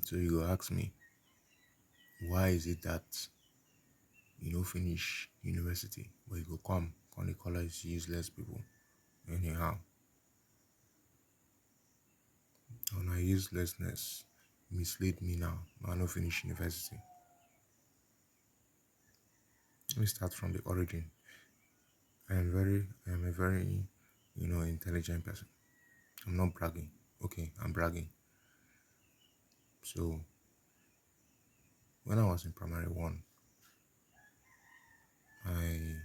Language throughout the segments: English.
So you go ask me, why is it that you no finish university, but you go come the college useless people? Anyhow, on my uselessness mislead me now. I no finish university. Let me start from the origin. I am a very, intelligent person. I'm not bragging. Okay, I'm bragging. So when I was in primary one, I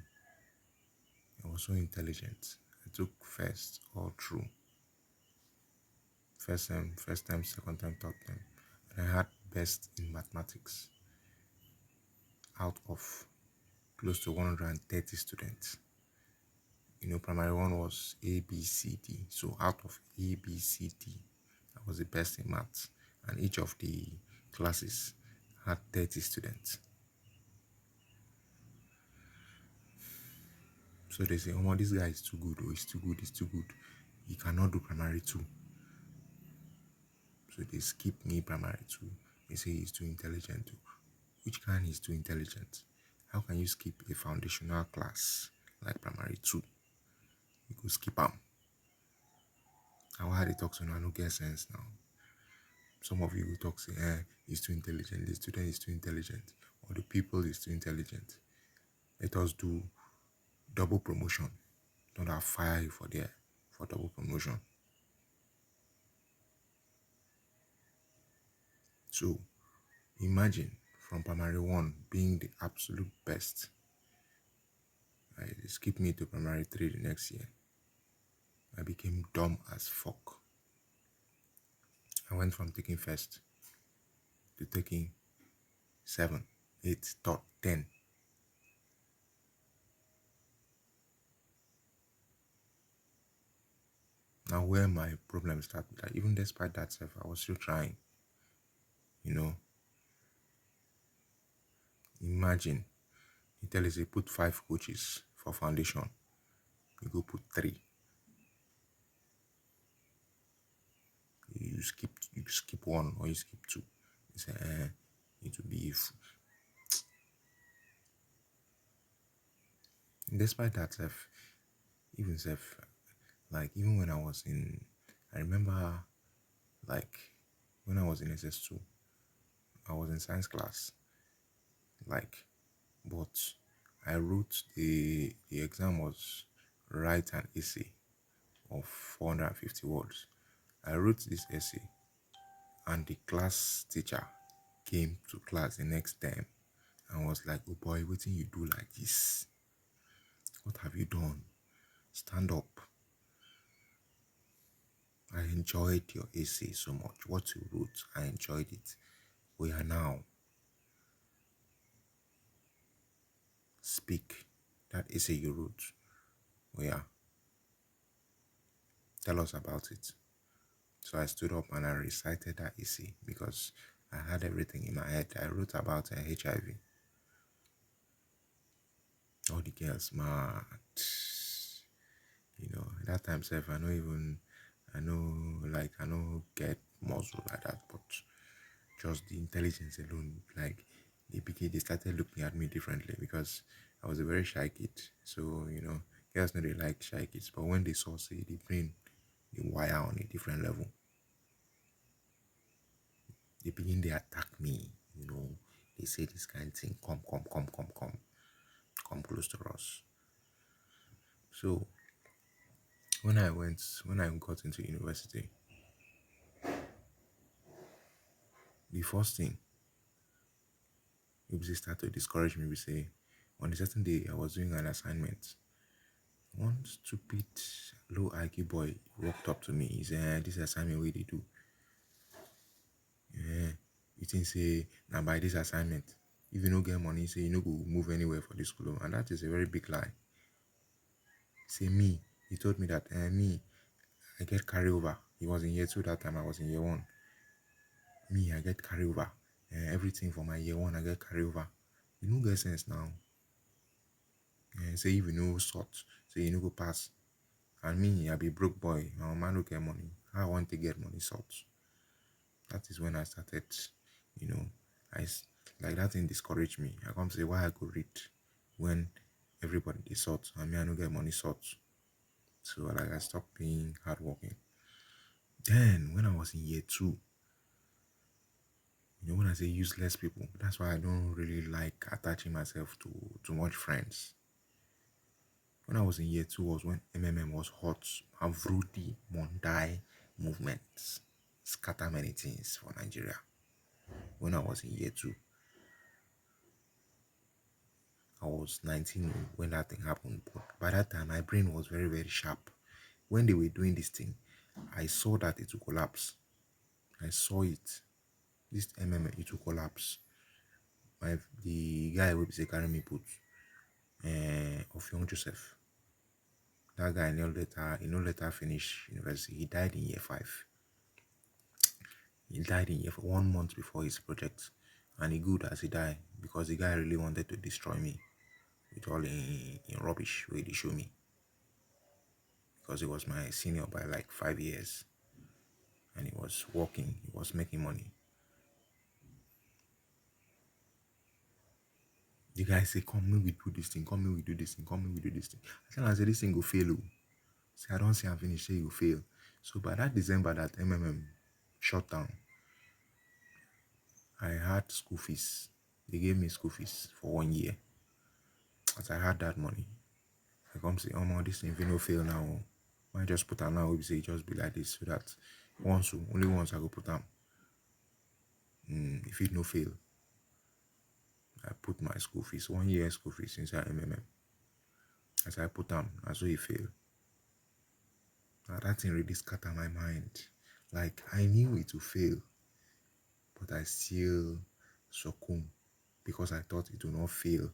I was so intelligent. I took first all through. First time, second time, third time. And I had best in mathematics out of close to 130 students. Primary one was A, B, C, D. So out of A, B, C, D, I was the best in maths. And each of the classes had 30 students. So they say, oh, this guy is too good, oh, he's too good, he's too good. He cannot do primary two. So they skip me primary two. They say he's too intelligent too. Which kind is too intelligent? How can you skip a foundational class like primary two? You could skip them. How hard it talks to now, no get sense now. Some of you will talk say, he's too intelligent, the student is too intelligent, or the people is too intelligent. Let us do double promotion. Don't have fire you for there for double promotion. So imagine from primary one being the absolute best. They skipped me to primary three the next year. I became dumb as fuck. I went from taking first to taking 7, 8, 10. Now where my problem started, that even despite that self, I was still trying. You know, imagine you tell us they put 5 coaches for foundation. You go put 3. You skip 1 or you skip 2. You say, it will be if. Despite that self, even self, like even when I was in, I remember like when I was in SS2, I was in science class, like, but I wrote the exam was write an essay of 450 words. I wrote this essay, and the class teacher came to class the next time and was like, "Oh boy, what you do like this? What have you done? Stand up." I enjoyed your essay so much. What you wrote, I enjoyed it. We are now speak that essay you wrote. We are tell us about it. So I stood up and I recited that essay because I had everything in my head. I wrote about HIV. All the girls mad. That time self I know even I know get muscle like that, but just the intelligence alone, like they started looking at me differently because I was a very shy kid. So, girls know they like shy kids, but when they saw say the brain the wire on a different level, they begin they attack me, they say this kind of thing, come close to us. So when I got into university, the first thing it start to discourage me, we say on a certain day I was doing an assignment. One stupid low IQ boy walked up to me. He said, this assignment way they do. Yeah. You think say now by this assignment, if you no get money, say you no go move anywhere for this school. And that is a very big lie. Say me, he told me that me, I get carry over. He was in year 2 that time, I was in year 1. Me, I get carry over. Everything for my year 1, I get carry over. You no get sense now. Say if you no sort, say you no go pass. And me, I be broke boy. My man no get money. How I want to get money sort. That is when I started, you know, I like that thing discouraged me. I come say why I could read when everybody is sort and me I don't get money sort. So like I stopped being hardworking. Then when I was in year two, when I say useless people, that's why I don't really like attaching myself to too much friends. When I was in year two was when MMM was hot. Avrudi Mondai movements scatter many things for Nigeria. When I was in year two, I was 19 when that thing happened. But by that time, my brain was very, very sharp. When they were doing this thing, I saw that it will collapse. I saw it. This MMM, it will collapse. The guy will be say carry me put of young Joseph. That guy no later finish university. He died in year five. He died in year 1 month before his project. And he good as he died because the guy really wanted to destroy me with all in rubbish where they show me. Because he was my senior by like 5 years and he was working, he was making money. The guy say, come, me we do this thing, come, me we do this thing, come, me we do this thing. I said, this thing go fail. Oh. Say, I don't see I'm finished, say you fail. So by that December that MMM shut down, I had school fees. They gave me school fees for 1 year. As I had that money, I come say, oh man, this thing if no fail now. I just put am now, we say just be like this so that only once I go put them. If it no fail, I put my school fees, 1 year school fees inside MMM. As I put them, as so it fail. Now that thing really scatter my mind. Like I knew it would fail, but I still succumb because I thought it would not fail.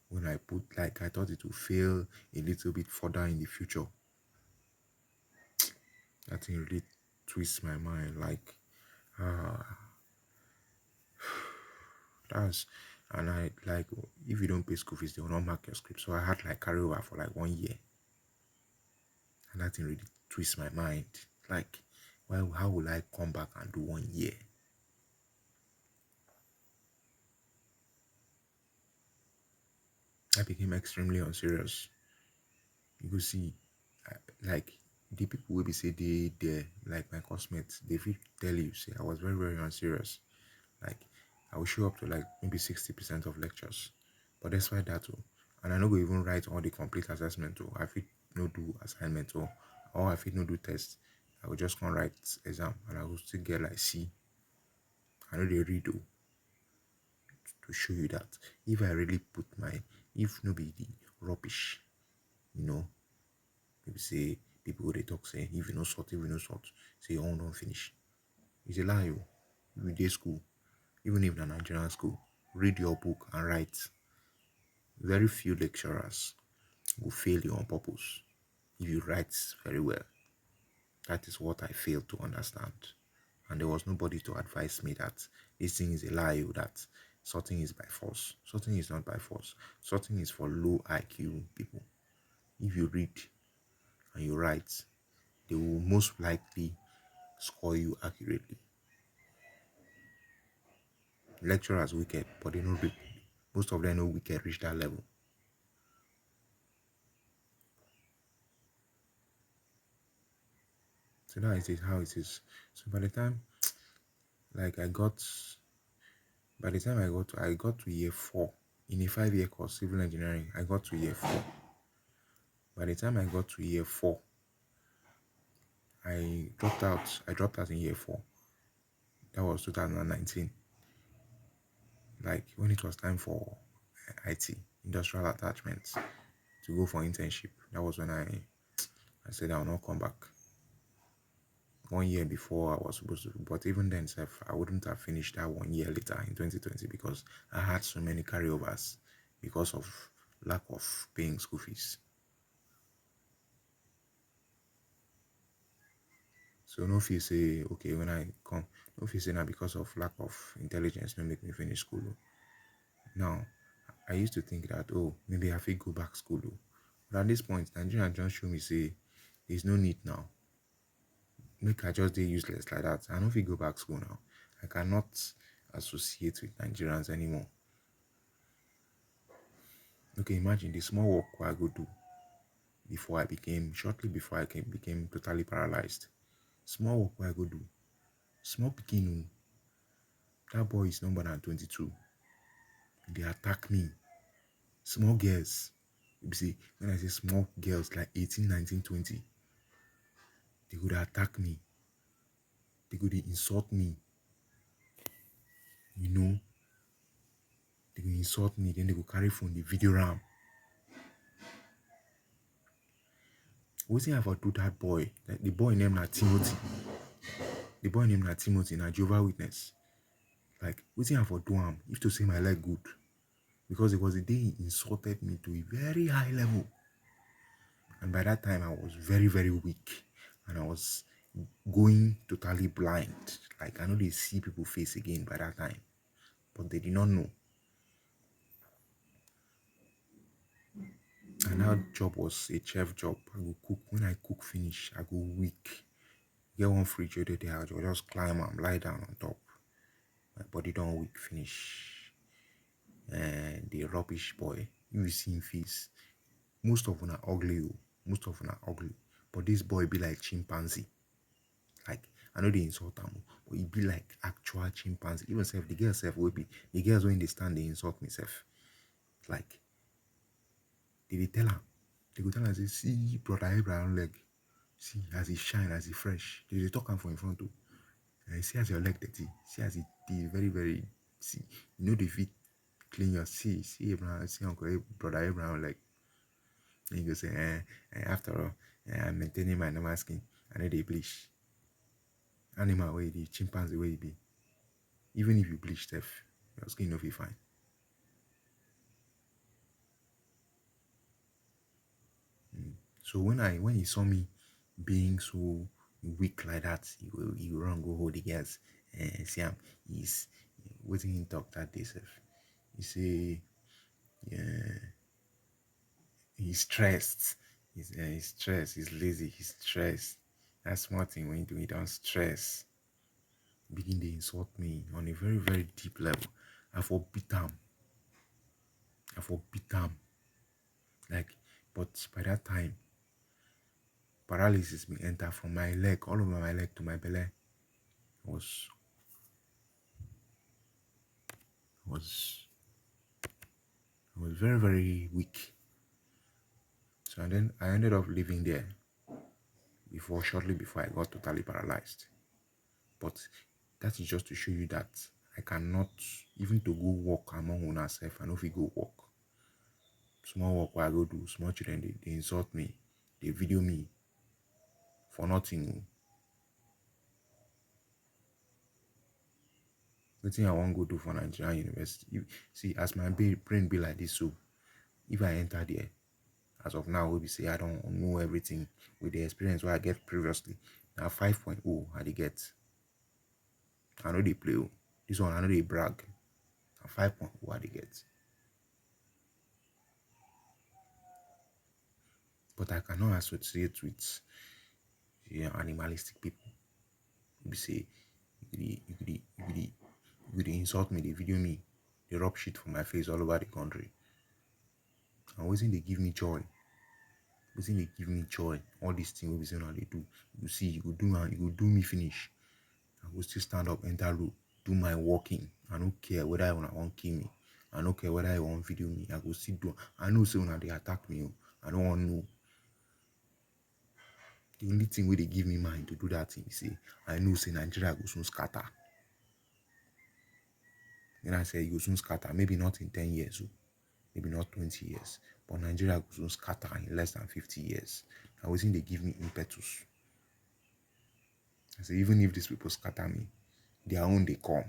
When I put like I thought it would fail a little bit further in the future. That thing really twists my mind. Like that's and I like if you don't pay school fees, they will not mark your script. So I had like carry over for like 1 year. And that thing really twists my mind. Like, how will I come back and do 1 year? I became extremely unserious. You could see, like, the people will be say they there, like my classmates, they will tell you, say, I was very, very unserious. Like, I will show up to like maybe 60% of lectures. But despite that, too, and I no go even write all the complete assessment, too. I fit no do assignment, or I fit no do test. I will just come write exam and I will still get like C. I know they read, though, to show you that if I really put if no be the rubbish, you know, maybe say people they talk say if if you no sort, say your own don't finish. It's a lie. Oh. If you dey school, even if na Nigerian school, read your book and write. Very few lecturers will fail you on purpose if you write very well. That is what I failed to understand. And there was nobody to advise me that this thing is a lie, that sorting is by force. Sorting is not by force. Sorting is for low IQ people. If you read and you write, they will most likely score you accurately. Lecturers wicked, but they know most of them know wicked reach that level. So now it is how it is. So like I got by the time I got to year 4 in a 5 year course, civil engineering, I got to year 4. By the time I got to year 4, I dropped out in year 4. That was 2019. Like when it was time for IT, industrial attachments, to go for internship. That was when I said I will not come back. 1 year before I was supposed to, but even then, I wouldn't have finished that 1 year later in 2020 because I had so many carryovers because of lack of paying school fees. So no feel say okay when I come, no feel say now because of lack of intelligence no make me finish school. Now I used to think that maybe I fit go back school. But at this point, Nigerian just show me say there's no need now. Make I just dey useless like that. I no fit go back school now. I cannot associate with Nigerians anymore. Okay, imagine the small work I go do shortly before became totally paralyzed. Small work I go do. Small pikin, that boy is number than 22. They attack me. Small girls. You see, when I say small girls like 18, 19, 20, they would attack me. They could insult me. You know, they will insult me, then they will carry phone, the video ram. What thing I for do that boy? Like the boy named na Timothy. The boy named na Timothy, na Jehovah Witness. Like, what thing I for do him? If to say my leg good. Because it was the day he insulted me to a very high level. And by that time, I was very, very weak. And I was going totally blind. Like, I know they see people face again by that time. But they did not know. And that job was a chef job. I go cook. When I cook finish, I go weak. Get one fridge the day, I will just climb and lie down on top. My body don't weak finish. And the rubbish boy, you see him face. Most of them are ugly. Most of them are ugly. But this boy be like chimpanzee. Like, I know they insult him, but he be like actual chimpanzee. Even self, the girls self will be the girls when they stand, they insult me self. Like, they tell him, they go tell him, say, see brother Abraham leg. See as he shine, as he fresh. They talk him for in front too. And see as your leg dirty. See as it is very, very see. You know the feet clean your see Abraham, see Uncle brother Abraham leg. And you go say, after all, I'm maintaining my normal skin. I know they bleach. Animal way the chimpanzee way it be. Even if you bleach stuff, your skin will be fine. So when he saw me being so weak like that, he will run go hold the gas and see him. He's waiting in talk that day self. He say, yeah, he's stressed. He's stressed. He's lazy. He's stressed. That's one thing when you do. He don't stress. Begin to insult me on a very very deep level. I forbid him. I forbid him. Like, but by that time, paralysis may enter from my leg, all over my leg to my belly. Was was I was very very weak. So and then I ended up living there shortly before I got totally paralyzed. But that is just to show you that I cannot even to go walk among una self. I know if you go walk. Small work where I go do, small children they insult me, they video me for nothing. The thing I want go do for Nigerian University. See, as my brain be like this, so if I enter there, as of now, we say I don't know everything with the experience what I get previously. Now 5.0 I dey get. I know they play. This one I know they brag. Now 5.0 I dey get. But I cannot associate with animalistic people. You say you could insult me, they video me, they rub shit for my face all over the country. And wasn't they give me joy? Wasn't they give me joy? All these things we say now they do. You see, you could do me finish. I will still stand up, enter road, do my walking. I don't care whether I want to kill me. I don't care whether I want video me. I go still do. I know say when they attack me, I don't want to know. The only thing where they give me mind to do that thing, say, I know say Nigeria go soon scatter. Then I say you go soon scatter. Maybe not in 10 years, maybe not 20 years. But Nigeria go soon scatter in less than 50 years. I wasn't they give me impetus. I say even if these people scatter me, their own they come.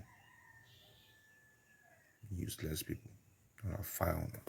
Useless people. I fire on them.